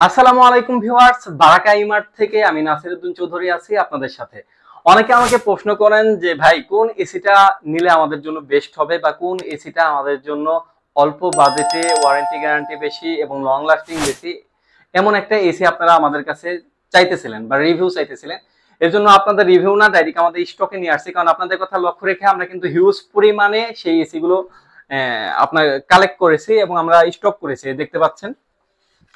আসসালামু আলাইকুম ভিউয়ার্স, বারাকা ইমার্ট থেকে আমি নাসিরউদ্দিন চৌধুরী আছি আপনাদের সাথে। অনেকে আমাকে প্রশ্ন করেন যে ভাই কোন এসিটা নিলে আমাদের জন্য বেস্ট হবে বা কোন এসিটা আমাদের জন্য অল্প বাজেটে ওয়ারেন্টি গ্যারান্টি বেশি এবং লং লাস্টিং বেশি, এমন একটা এসি আপনারা আমাদের কাছে চাইতেছিলেন বা রিভিউ চাইতেছিলেন। এর জন্য আপনাদের রিভিউ না ডাইরেক্ট আমাদের স্টকে নিয়ে আসছি, কারণ আপনাদের কথা লক্ষ্য রেখে আমরা কিন্তু হিউজ পরিমাণে সেই এসি গুলো আপনার কালেক্ট করেছি এবং আমরা স্টক করেছি। দেখতে পাচ্ছেন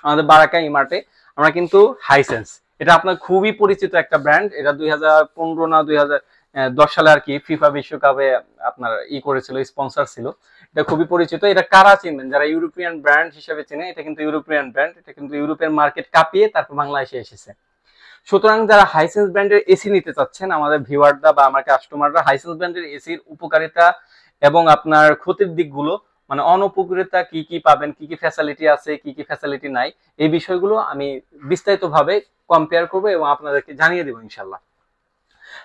আমাদের বারাকা ইমার্টে আমরা কিন্তু হাইসেন্স, এটা আপনার খুবই পরিচিত একটা ব্র্যান্ড। এটা 2015 না 2010 সালে আর কি ফিফা বিশ্বকাপে আপনার করেছিল, স্পন্সর ছিল। এটা খুবই পরিচিত। এটা কারা চিনবেন? যারা ইউরোপিয়ান ব্র্যান্ড হিসেবে চেনে। এটা কিন্তু ইউরোপিয়ান ব্র্যান্ড, এটা কিন্তু ইউরোপের মার্কেট কাঁপিয়ে তারপর বাংলাদেশে এসেছে। সুতরাং যারা হাইসেন্স ব্র্যান্ডের এসি নিতে চাচ্ছেন, আমাদের ভিউয়াররা বা আমার কাস্টমাররা হাইসেন্স ব্র্যান্ডের এসির উপকারিতা এবং আপনার ক্ষতির দিকগুলো, মানে অনুপকারিতা কি কি পাবেন, কি কি ফ্যাসিলিটি আছে, কি কি ফ্যাসিলিটি নাই, এই বিষয়গুলো আমি বিস্তারিতভাবে কম্পেয়ার করবো এবং আপনাদেরকে জানিয়ে দেবো ইনশাল্লাহ।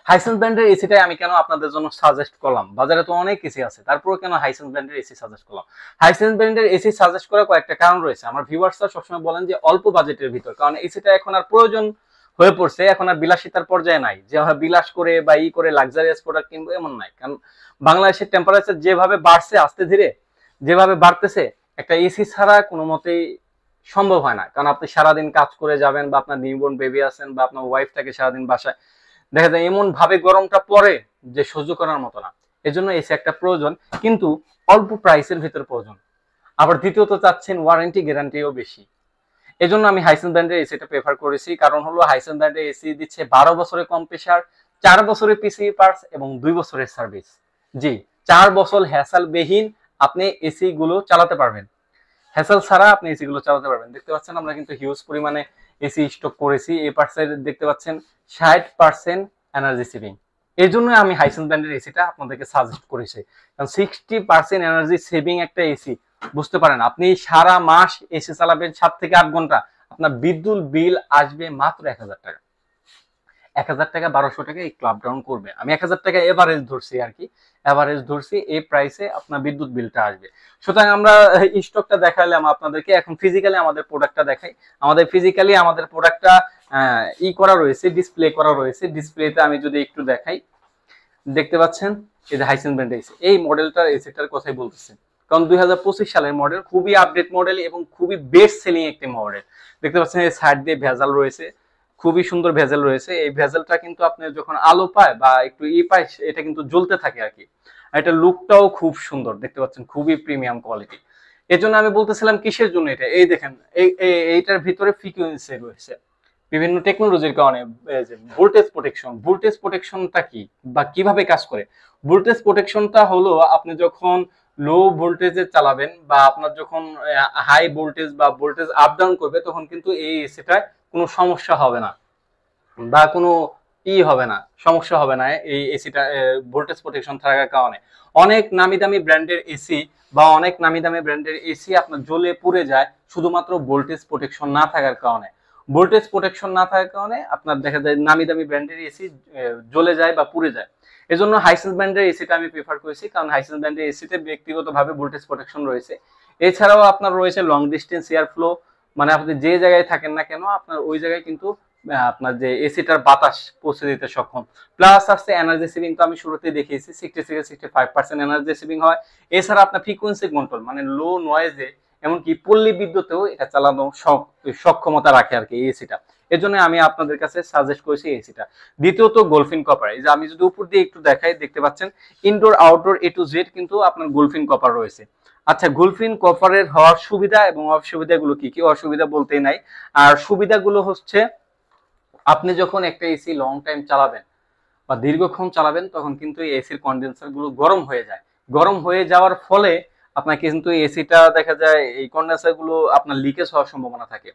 হাইসেন্স ব্র্যান্ডের এসিটাই আমি কেন আপনাদের জন্য সাজেস্ট করলাম, বাজারে তো অনেক এসি আছে, তারপরেও কেন হাইসেন্স ব্র্যান্ডের এসি সাজেস্ট করলাম? হাইসেন্স ব্র্যান্ডের এসি সাজেস্ট করার কয়েকটা কারণ রয়েছে। আমার ভিউয়ার্সরা সবসময় বলেন যে অল্প বাজেটের ভিতর, কারণ এসিটা এখন আর প্রয়োজন হয়ে পড়ছে, এখন আর বিলাসিতার পর্যায়ে নাই যে বিলাস করে বা করে লাক্সারিয়াস প্রোডাক্ট কিনবো, এমন নাই। কারণ বাংলাদেশের টেম্পারেচার যেভাবে বাড়ছে, আস্তে ধীরে যেভাবে বাড়তেছে, একটা এসি ছাড়া কোনো মতেই সম্ভব হয় না। কারণ আপনি সারাদিন কাজ করে যাবেন বা আপনার নিউবর্ন বেবি আছেন বা আপনার ওয়াইফটাকে সারাদিন বাসায়, দেখা যায় এমন ভাবে গরমটা পড়ে যে সহ্য করার মতো না। এজন্য এসি একটা প্রয়োজন, কিন্তু অল্প প্রাইসের ভিতর প্রয়োজন। আবার দ্বিতীয়ত চাচ্ছেন ওয়ারেন্টি গ্যারান্টিও বেশি। এজন্য আমি হাইসেন্স ব্র্যান্ডের এসিটা প্রেফার করেছি। কারণ হলো হাইসেন্স ব্র্যান্ডের এসি দিচ্ছে 12 বছরের কম্প্রেসার, 4 বছরের পিসি পার্টস এবং 2 বছরের সার্ভিস। জি, 4 বছর হ্যাসেলবিহীন আপনি এসি গুলো চালাতে পারবেন। হ্যাসেল ছাড়া আপনি এসি গুলো চালাতে পারবেন। দেখতে পাচ্ছেন আমরা কিন্তু হিউজ পরিমাণে এসি স্টক করেছি। এই পার্টসের দেখতে পাচ্ছেন 60% এনার্জি সেভিং। এই জন্য আমি হাইসেন্স ব্র্যান্ডের এসিটা আপনাদেরকে সাজেস্ট করেছি। কারণ 60% এনার্জি সেভিং একটা এসি, বুঝতে পারেন আপনি সারা মাস এসি চালাবেন 7 থেকে 8 ঘন্টা, আপনার বিদ্যুৎ বিল আসবে মাত্র 1000 টাকা। 1000 টাকা 1200 টাকা এই ক্লাব ডাউন করবে। আমি 1000 টাকা এভারেজ ধরছি আর কি, এভারেজ ধরছি, এই প্রাইসে আপনার বিদ্যুৎ বিলটা আসবে। সুতরাং আমরা স্টকটা দেখাইলাম আপনাদেরকে, এখন ফিজিক্যালি আমাদের প্রোডাক্টটা দেখাই। আমাদের ফিজিক্যালি আমাদের প্রোডাক্টটা করা রয়েছে, ডিসপ্লে করা রয়েছে। ডিসপ্লেতে আমি যদি একটু দেখাই, দেখতে পাচ্ছেন এই যে হাইসেন্স ব্র্যান্ডের এসি, এই মডেলটার এসিটার কথাই বলতেছে। কারণ 2025 সালের মডেল, খুবই আপডেট মডেল এবং খুবই বেস্ট সেলিং একটি মডেল। দেখতে পাচ্ছেন এই সাইড দিয়ে ভেজাল রয়েছে, খুবই সুন্দর ভেজাল রয়েছে। এই ভেজালটা কিন্তু আপনি যখন আলো পায় বা একটু পায়, এটা কিন্তু জ্বলতে থাকে আর কি। এটা লুকটাও খুব সুন্দর, দেখতে পাচ্ছেন খুবই প্রিমিয়াম কোয়ালিটি। এর জন্য আমি বলতেছিলাম কিসের জন্য এটা, এই দেখেন এইটার ভিতরে ফ্রিকোয়েন্সি রয়েছে বিভিন্ন টেকনোলজির কারণে। ভোল্টেজ প্রোটেকশন, ভোল্টেজ প্রোটেকশনটা কি বা কিভাবে কাজ করে? ভোল্টেজ প্রোটেকশনটা হলো আপনি যখন লো ভোল্টেজে চালাবেন বা আপনার যখন হাই ভোল্টেজ বা ভোল্টেজ আপ ডাউন করবে, তখন কিন্তু এই এসিটায় কোনো সমস্যা হবে না বা কোনো হবে না, সমস্যা হবে না এই এসিটা ভোল্টেজ প্রোটেকশন থাকার কারণে। অনেক নামি দামি ব্র্যান্ডের এসি বা অনেক নামি দামি ব্র্যান্ডের এসি আপনার জ্বলে পুড়ে যায় শুধুমাত্র ভোল্টেজ প্রোটেকশন না থাকার কারণে। ভোল্টেজ প্রোটেকশন না থাকার কারণে আপনার দেখা যায় নামি দামি ব্র্যান্ডের এসি জ্বলে যায় বা পুড়ে যায়। এজন্য হাইসেন্স ব্র্যান্ডের এসিটা আমি প্রেফার করেছি, কারণ হাইসেন্স ব্র্যান্ডের এসিতে ব্যক্তিগতভাবে ভোল্টেজ প্রোটেকশন রয়েছে। এছাড়াও আপনার রয়েছে লং ডিস্টেন্স এয়ার ফ্লো, মানে আপনি যে জায়গায় থাকেন না কেন আপনার ওই জায়গায় কিন্তু আপনার যে এসিটার বাতাস পৌঁছে দিতে সক্ষম। প্লাস আসছে এনার্জি সেভিং, তো আমি শুরুতেই দেখিয়েছি 60 থেকে 65% এনার্জি সেভিং হয়। এছাড়া আপনার ফ্রিকোয়েন্সি কন্ট্রোল, মানে লো নয়েজে এমনকি পল্লী বিদ্যুতেও এটা চালানো সক্ষমতা রাখে আর কি এই এসিটা। এর জন্য আমি আপনাদের কাছে সাজেস্ট করেছি এসিটা। দ্বিতীয়ত গোলফিন কপার, এই যে আমি যদি উপর দিয়ে একটু দেখাই, দেখতে পাচ্ছেন indoor outdoor A to Z কিন্তু আপনার গোলফিন কপার রয়েছে। আচ্ছা, গোলফিন কপারের হওয়ার সুবিধা এবং অসুবিধাগুলো কি কি? অসুবিধা বলতেই নাই, আর সুবিধাগুলো হচ্ছে আপনি যখন একটা এসি লং টাইম চালাবেন বা দীর্ঘক্ষণ চালাবেন, তখন কিন্তু এই এসির কন্ডেন্সার গুলো গরম হয়ে যায়। গরম হয়ে যাওয়ার ফলে আপনার কিন্তু এসিটা দেখা যায় এই কন্ডেন্সার গুলো আপনার লিকেজ হওয়ার সম্ভাবনা থাকে।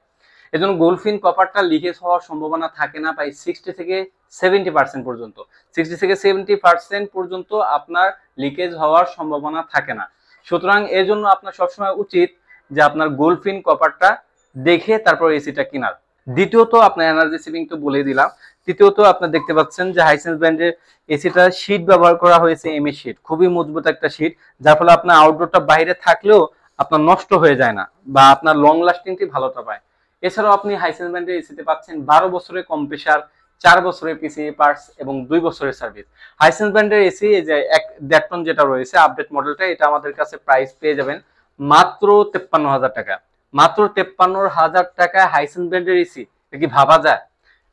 এজন্য গোলফিন কপারটা লিকেজ হওয়ার সম্ভাবনা থাকে না প্রায় 60 থেকে 70% পর্যন্ত। 60 থেকে 70% পর্যন্ত আপনার লিকেজ হওয়ার সম্ভাবনা থাকে না। সুতরাং এর জন্য আপনার সবসময় উচিত যে আপনার গোলফিন কপারটা দেখে তারপর এসিটা কেনার। দ্বিতীয়ত আপনার এনার্জি সেভিং তো বলে দিলাম। তৃতীয়ত আপনার দেখতে পাচ্ছেন যে হাইসেন্স ব্র্যান্ডের এসিটা শীট ব্যবহার করা হয়েছে, এমএস শীট, খুবই মজবুত একটা শীট, যার ফলে আপনার আউটডোরটা বাইরে থাকলেও আপনার নষ্ট হয়ে যায় না বা আপনার লং লাস্টিংটি ভালোটা পায়। এছাড়াও আপনি হাইসেন্স ব্র্যান্ডের এসিতে পাচ্ছেন 12 বছরের কম্প্রেসার, 4 বছরের পিসিএ পার্টস এবং 2 বছরের সার্ভিস। হাইসেন্স ব্র্যান্ডের এসি এই যে 1.5 টন যেটা রয়েছে আপডেট মডেলটা, এটা আমাদের কাছে প্রাইস পেয়ে যাবেন মাত্র 53,000 টাকা। মাত্র 53,000 টাকায় হাইসেন্স ব্র্যান্ডের এসি, এটা কি ভাবা যায়?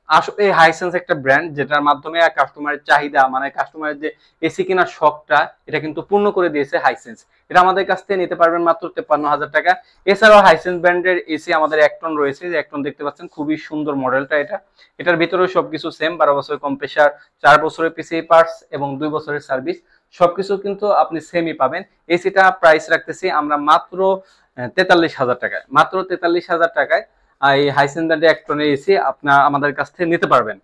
আসলে হাইসেন্স একটা ব্র্যান্ড যেটার মাধ্যমে কাস্টমারের চাহিদা, মানে কাস্টমারের যে এসি কেনার শখটা, এটা কিন্তু পূর্ণ করে দিয়েছে হাইসেন্স। এটা আমাদের কাছ থেকে নিতে পারবেন মাত্র 53,000 টাকা। এছাড়াও হাইসেন্স ব্র্যান্ডের এসি আমাদের 1 টন রয়েছে, যে 1 টন দেখতে পাচ্ছেন, খুবই সুন্দর মডেলটা এটা। এটার ভিতরে সবকিছু সেম, 12 বছরের কম্প্রেসার, 4 বছরের পিসিএ পার্টস এবং 2 বছরের সার্ভিস, সবকিছু কিন্তু আপনি সেমই পাবেন। এসিটা প্রাইস রাখতেছি আমরা মাত্র 43,000 টাকায়। মাত্র 43,000 টাকায় এই হাইসেন্স ব্র্যান্ডের 1 টনের এসি আপনার আমাদের কাছ থেকে নিতে পারবেন।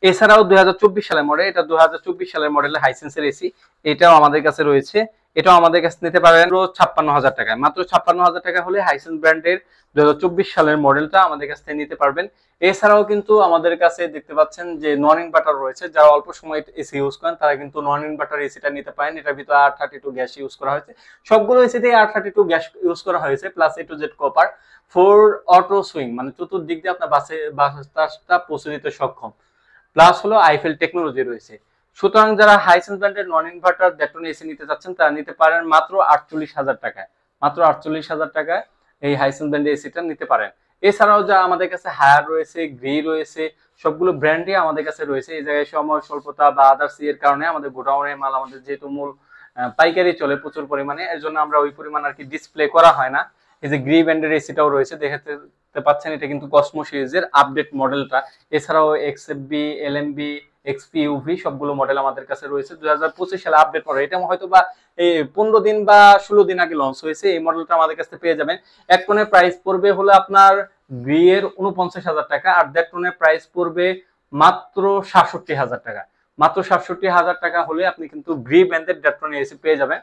এছাড়াও 2024 সালের মডেল, এটা 2024 সালের মডেলের হাইসেন্সের এসি, এটাও আমাদের কাছে রয়েছে। এটাও আমাদের কাছে নিতে পারেন 56,000 টাকায়। মাত্র 56,000 টাকা হলে হাইসেন্স ব্র্যান্ডের 2024 সালের মডেলটা আমাদের কাছ থেকে নিতে পারবেন। এছাড়াও কিন্তু আমাদের কাছে দেখতে পাচ্ছেন যে নন ইনভার্টার রয়েছে, যারা অল্প সময় এসি ইউজ করেন তারা কিন্তু নন ইনভার্টার এসিটা নিতে পারেন। এটার ভিতরে R32 গ্যাস ইউজ করা হয়েছে, সবগুলো এসিতে R32 গ্যাস ইউজ করা হয়েছে, plus A to Z copper, 4 auto swing, মানে চতুর্দিক দিয়ে আপনার বাতাসটা পৌঁছে দিতে সক্ষম, প্লাস হলো আইফেল টেকনোলজি রয়েছে। সুতরাং যারা হাইসেন্স ব্র্যান্ডের নন ইনভার্টার ডেটন এসি নিতে চাচ্ছেন তারা নিতে পারেন মাত্র 48,000 টাকায়। মাত্র 48,000 টাকায় এই হাইসেন্স ব্র্যান্ডের এসিটা নিতে পারেন। এছাড়াও যা আমাদের কাছে হায়ার রয়েছে, গ্রি রয়েছে, সবগুলো ব্র্যান্ডই আমাদের কাছে রয়েছে। এই জায়গায় সময় স্বল্পতা বা আদার্স এর কারণে আমাদের গোডাউনের মাল, আমাদের যেহেতু মূল পাইকারি চলে প্রচুর পরিমাণে, এর জন্য আমরা ওই পরিমাণ আর কি ডিসপ্লে করা হয় না। এই যে গ্রি ব্র্যান্ডের এসিটাও রয়েছে, দেখতে পাচ্ছেন, এটা কিন্তু কসমো সিরিজের আপডেট মডেলটা। এছাড়াও এক্সএফবি, এলএমবি, এক্সপি, ইউভি সবগুলো মডেল আমাদের কাছে রয়েছে। 2025 সালে আপডেট মডেল, এটা হয়তো বা এই 15 দিন বা 16 দিন আগে লঞ্চ হয়েছে। এই মডেলটা আমাদের কাছে পেয়ে যাবেন। 1 টনের প্রাইস পড়বে হলো আপনার গ্রি এর 49,000 টাকা, আর 1.5 টনের প্রাইস পড়বে মাত্র 67,000 টাকা। মাত্র 67,000 টাকা হলে আপনি কিন্তু গ্রি ব্র্যান্ডের 1.5 টনের এসি পেয়ে যাবেন।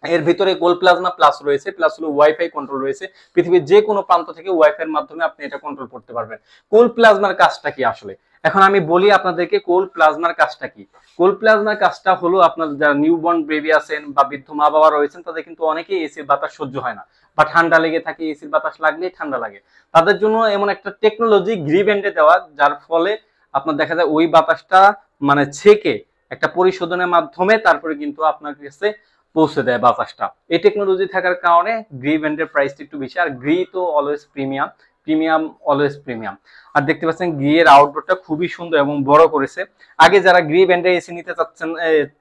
এর ভিতরে গোল্ড প্লাজমা প্লাস রয়েছে, প্লাস হলো ওয়াইফাই কন্ট্রোল রয়েছে। পৃথিবীর যে কোনো প্রান্ত থেকে ওয়াইফাই এর মাধ্যমে আপনি এটা কন্ট্রোল করতে পারবেন। গোল্ড প্লাজমার কাজটা কি আসলে? এখন আমি বলি আপনাদেরকে গোল্ড প্লাজমার কাজটা কি। গোল্ড প্লাজমার কাজটা হলো, আপনার যারা নিউবর্ন বেবি আছেন বা বৃদ্ধ মা বাবা রয়েছেন, তাদের কিন্তু অনেকেই এসির বাতাস সহ্য হয় না, বা ঠান্ডা লেগে থাকে, এসির বাতাস লাগলেই ঠান্ডা লাগে। তাদের জন্য এমন একটা টেকনোলজি গ্রি ব্যান্ডে দেওয়া, যার ফলে আপনার দেখা যায় ওই বাতাসটা মানে ছেকে একটা পরিশোধনের মাধ্যমে তারপরে কিন্তু আপনার কাছে পৌঁছে দেয় বাতাসটা। এই টেকনোলজি থাকার কারণে গ্রি ব্র্যান্ডের প্রাইসটা একটু বেশি, আর গ্রি তো always premium, premium always premium. আর দেখতে পাচ্ছেন গ্রি এর আউটডোরটা খুবই সুন্দর এবং বড় করেছে। আগে যারা গ্রি ব্র্যান্ডের এসি নিতে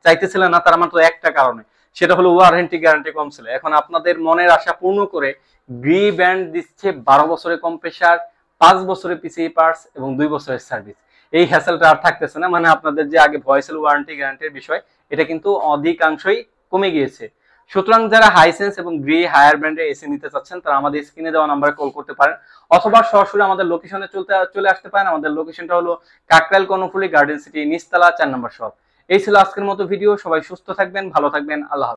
চাইতেছিলেন না, তারা মাত্র একটা কারণে, সেটা হলো ওয়ারেন্টি গ্যারান্টি কম ছিল। এখন আপনাদের মনের আশা পূর্ণ করে গ্রি ব্র্যান্ড দিচ্ছে 12 বছরের কম্প্রেসার, 5 বছরের পিসিএ পার্টস এবং 2 বছরের সার্ভিস। এই হ্যাসেলটা আর থাকতেছে না, মানে আপনাদের যে আগে ভয় ছিল ওয়ারেন্টি গ্যারান্টির বিষয়, এটা কিন্তু অধিকাংশই কমে গিয়েছে। সুতরাং যারা হাইসেন্স এবং গ্রি হায়ার ব্র্যান্ডের এসি নিতে চাচ্ছেন তারা আমাদের স্ক্রিনে দেওয়া নাম্বারে কল করতে পারেন, অথবা সরাসরি আমাদের লোকেশনে চলে আসতে পারেন। আমাদের লোকেশনটা হলো কাকরাইল কর্ণফুলী গার্ডেন সিটি, নিচতলা 4 নম্বর শপ। এই ছিল আজকের মতো ভিডিও। সবাই সুস্থ থাকবেন, ভালো থাকবেন, আল্লাহ হাফেজ।